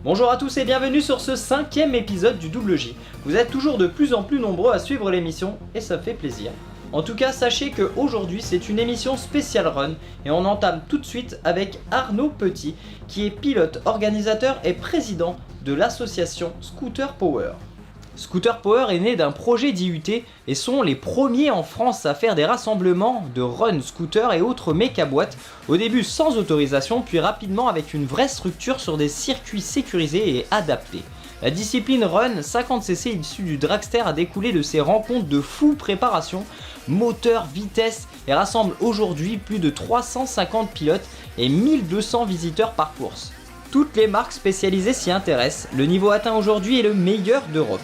Bonjour à tous et bienvenue sur ce 5e épisode du Double J. Vous êtes toujours de plus en plus nombreux à suivre l'émission et ça fait plaisir. En tout cas, sachez qu'aujourd'hui c'est une émission spéciale run et on entame tout de suite avec Arnaud Petit qui est pilote, organisateur et président de l'association Scooter Power. Scooter Power est né d'un projet d'IUT et sont les premiers en France à faire des rassemblements de run, scooter et autres méca-boîtes, au début sans autorisation puis rapidement avec une vraie structure sur des circuits sécurisés et adaptés. La discipline run 50cc issue du dragster a découlé de ces rencontres de fou préparation, moteur, vitesse et rassemble aujourd'hui plus de 350 pilotes et 1200 visiteurs par course. Toutes les marques spécialisées s'y intéressent, le niveau atteint aujourd'hui est le meilleur d'Europe.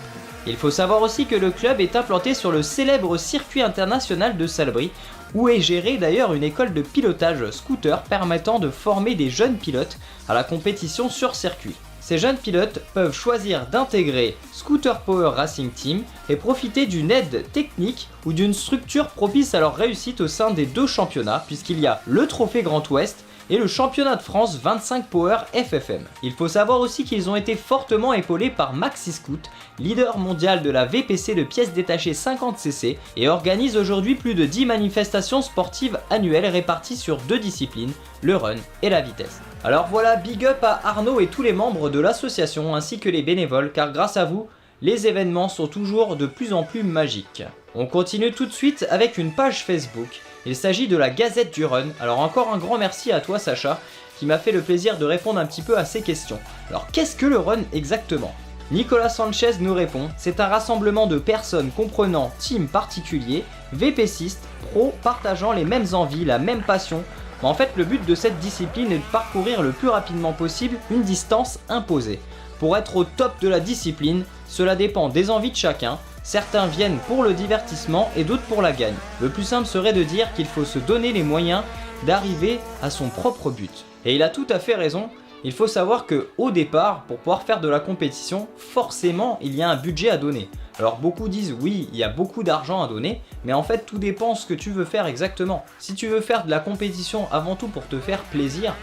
Il faut savoir aussi que le club est implanté sur le célèbre circuit international de Salbris, où est gérée d'ailleurs une école de pilotage scooter permettant de former des jeunes pilotes à la compétition sur circuit. Ces jeunes pilotes peuvent choisir d'intégrer Scooter Power Racing Team et profiter d'une aide technique ou d'une structure propice à leur réussite au sein des deux championnats, puisqu'il y a le trophée Grand Ouest et le championnat de France 25 Power FFM. Il faut savoir aussi qu'ils ont été fortement épaulés par Maxi Scoot, leader mondial de la VPC de pièces détachées 50cc et organise aujourd'hui plus de 10 manifestations sportives annuelles réparties sur deux disciplines, le run et la vitesse. Alors voilà, big up à Arnaud et tous les membres de l'association ainsi que les bénévoles car grâce à vous, les événements sont toujours de plus en plus magiques. On continue tout de suite avec une page Facebook. Il s'agit de la Gazette du Run. Alors encore un grand merci à toi Sacha qui m'a fait le plaisir de répondre un petit peu à ces questions. Alors qu'est-ce que le run exactement ? Nicolas Sanchez nous répond, c'est un rassemblement de personnes comprenant team particulier, VPCistes, pros partageant les mêmes envies, la même passion. Mais en fait le but de cette discipline est de parcourir le plus rapidement possible une distance imposée. Pour être au top de la discipline, cela dépend des envies de chacun. Certains viennent pour le divertissement et d'autres pour la gagne. Le plus simple serait de dire qu'il faut se donner les moyens d'arriver à son propre but. Et il a tout à fait raison, il faut savoir que au départ, pour pouvoir faire de la compétition, forcément il y a un budget à donner. Alors beaucoup disent oui, il y a beaucoup d'argent à donner, mais en fait tout dépend ce que tu veux faire exactement. Si tu veux faire de la compétition avant tout pour te faire plaisir,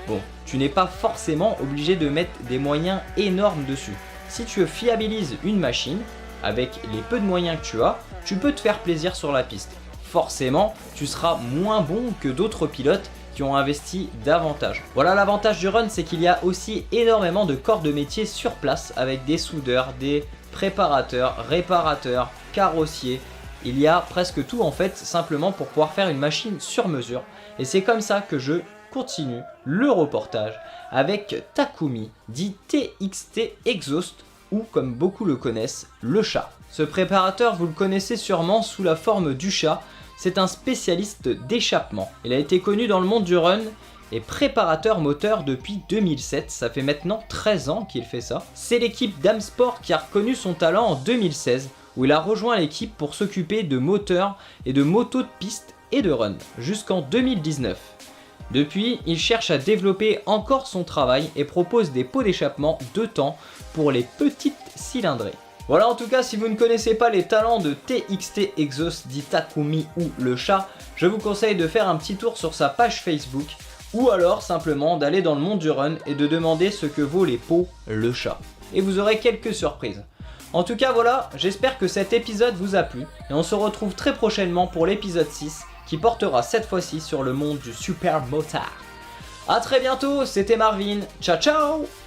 bon, tu n'es pas forcément obligé de mettre des moyens énormes dessus. Si tu fiabilises une machine, avec les peu de moyens que tu peux te faire plaisir sur la piste. Forcément, tu seras moins bon que d'autres pilotes qui ont investi davantage. Voilà l'avantage du run, c'est qu'il y a aussi énormément de corps de métier sur place avec des soudeurs, des préparateurs, réparateurs, carrossiers. Il y a presque tout en fait simplement pour pouvoir faire une machine sur mesure. Et c'est comme ça que je continue le reportage avec Takumi, dit TXT Exhaust, ou comme beaucoup le connaissent, le chat. Ce préparateur, vous le connaissez sûrement sous la forme du chat, c'est un spécialiste d'échappement. Il a été connu dans le monde du run et préparateur moteur depuis 2007, ça fait maintenant 13 ans qu'il fait ça. C'est l'équipe d'Amsport qui a reconnu son talent en 2016, où il a rejoint l'équipe pour s'occuper de moteurs et de motos de piste et de run, jusqu'en 2019. Depuis, il cherche à développer encore son travail et propose des pots d'échappement de temps pour les petites cylindrées. Voilà en tout cas, si vous ne connaissez pas les talents de TXT Exhaust dit Takumi ou le chat, je vous conseille de faire un petit tour sur sa page Facebook ou alors simplement d'aller dans le monde du run et de demander ce que vaut les pots le chat. Et vous aurez quelques surprises. En tout cas voilà, j'espère que cet épisode vous a plu et on se retrouve très prochainement pour l'épisode 6 qui portera cette fois-ci sur le monde du super motard. A très bientôt, c'était Marvin, ciao ciao.